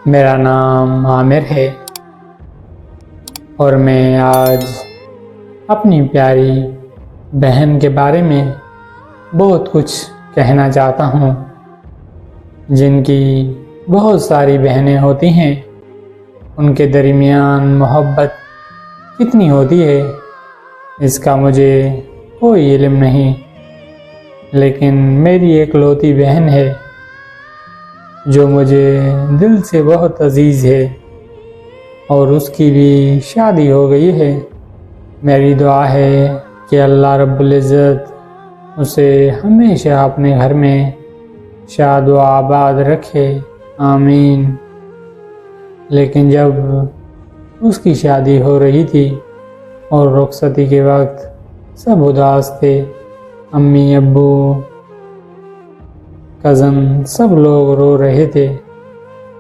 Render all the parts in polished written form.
میرا نام عامر ہے اور میں آج اپنی پیاری بہن کے بارے میں بہت کچھ کہنا چاہتا ہوں، جن کی بہت ساری بہنیں ہوتی ہیں۔ ان کے درمیان محبت کتنی ہوتی ہے اس کا مجھے کوئی علم نہیں، لیکن میری ایک لوتی بہن ہے جو مجھے دل سے بہت عزیز ہے اور اس کی بھی شادی ہو گئی ہے۔ میری دعا ہے کہ اللہ رب العزت اسے ہمیشہ اپنے گھر میں شاد و آباد رکھے، آمین۔ لیکن جب اس کی شادی ہو رہی تھی اور رخصتی کے وقت سب اداس تھے، امی، ابو، کزن، سب لوگ رو رہے تھے۔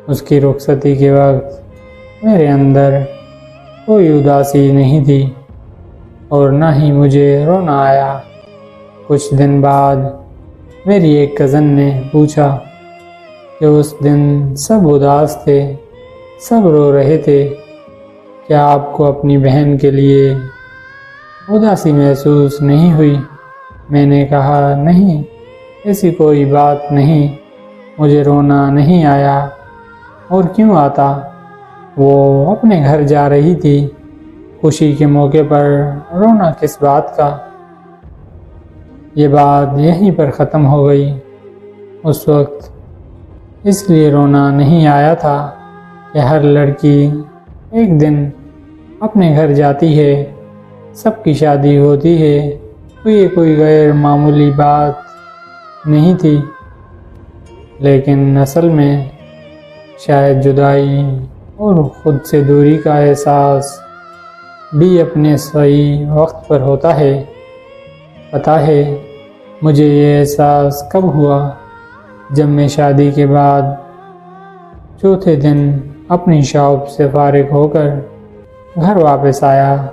اس کی رخصتی کے وقت میرے اندر کوئی اداسی نہیں تھی اور نہ ہی مجھے رونا آیا۔ کچھ دن بعد میری ایک کزن نے پوچھا کہ اس دن سب اداس تھے، سب رو رہے تھے، کیا آپ کو اپنی بہن کے لیے اداسی محسوس نہیں ہوئی؟ میں نے کہا نہیں، ایسی کوئی بات نہیں، مجھے رونا نہیں آیا۔ اور کیوں آتا؟ وہ اپنے گھر جا رہی تھی، خوشی کے موقع پر رونا کس بات کا؟ یہ بات یہیں پر ختم ہو گئی۔ اس وقت اس لیے رونا نہیں آیا تھا کہ ہر لڑکی ایک دن اپنے گھر جاتی ہے، سب کی شادی ہوتی ہے، تو یہ کوئی غیر معمولی بات نہیں تھی۔ لیکن اصل میں شاید جدائی اور خود سے دوری کا احساس بھی اپنے صحیح وقت پر ہوتا ہے۔ پتہ ہے مجھے یہ احساس کب ہوا؟ جب میں شادی کے بعد چوتھے دن اپنی شاپ سے فارغ ہو کر گھر واپس آیا۔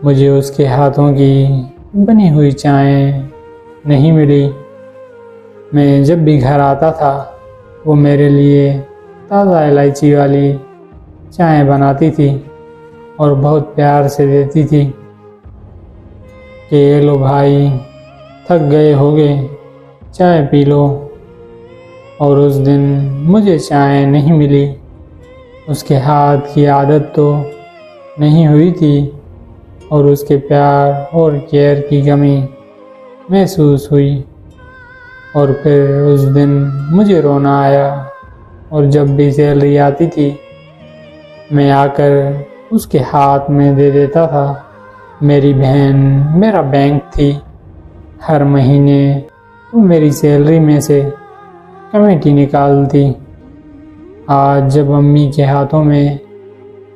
مجھے اس کے ہاتھوں کی بنی ہوئی چائے نہیں ملی۔ میں جب بھی گھر آتا تھا وہ میرے لیے تازہ الائچی والی چائے بناتی تھی اور بہت پیار سے دیتی تھی کہ یہ لو بھائی، تھک گئے ہوگے، چائے پی لو۔ اور اس دن مجھے چائے نہیں ملی۔ اس کے ہاتھ کی عادت تو نہیں ہوئی تھی اور اس کے پیار اور کیئر کی کمی محسوس ہوئی۔ اور پھر اس دن مجھے رونا آیا اور جب بھی سیلری آتی تھی میں آ کر اس کے ہاتھ میں دے دیتا تھا۔ میری بہن میرا بینک تھی، ہر مہینے وہ میری سیلری میں سے کمیٹی نکالتی۔ آج جب امی کے ہاتھوں میں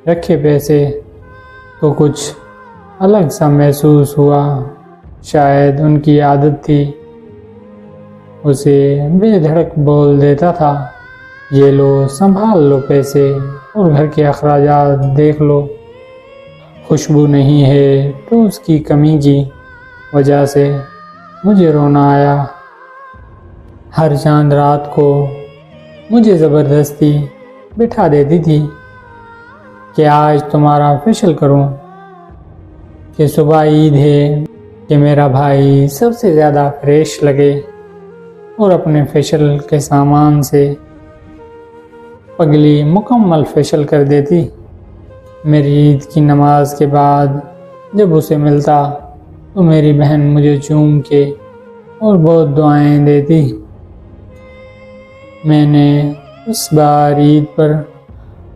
رکھے پیسے تو کچھ الگ سا محسوس ہوا۔ شاید ان کی عادت تھی، اسے بے دھڑک بول دیتا تھا، یہ لو سنبھال لو پیسے اور گھر کے اخراجات دیکھ لو۔ خوشبو نہیں ہے تو اس کی کمی کی وجہ سے مجھے رونا آیا۔ ہر چاند رات کو مجھے زبردستی بٹھا دیتی تھی کہ آج تمہارا فیشل کروں، کہ صبح عید ہے، کہ میرا بھائی سب سے زیادہ فریش لگے، اور اپنے فیشل کے سامان سے پگلی مکمل فیشل کر دیتی۔ میری عید کی نماز کے بعد جب اسے ملتا تو میری بہن مجھے چوم کے اور بہت دعائیں دیتی۔ میں نے اس بار عید پر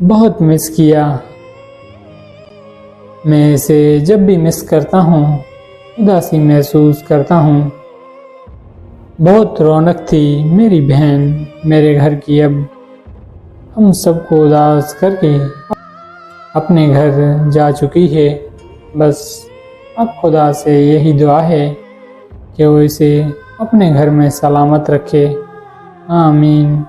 بہت مس کیا۔ میں اسے جب بھی مس کرتا ہوں اداسی محسوس کرتا ہوں۔ بہت رونق تھی میری بہن میرے گھر کی، اب ہم سب کو اداس کر کے اپنے گھر جا چکی ہے۔ بس اب خدا سے یہی دعا ہے کہ وہ اسے اپنے گھر میں سلامت رکھے، آمین۔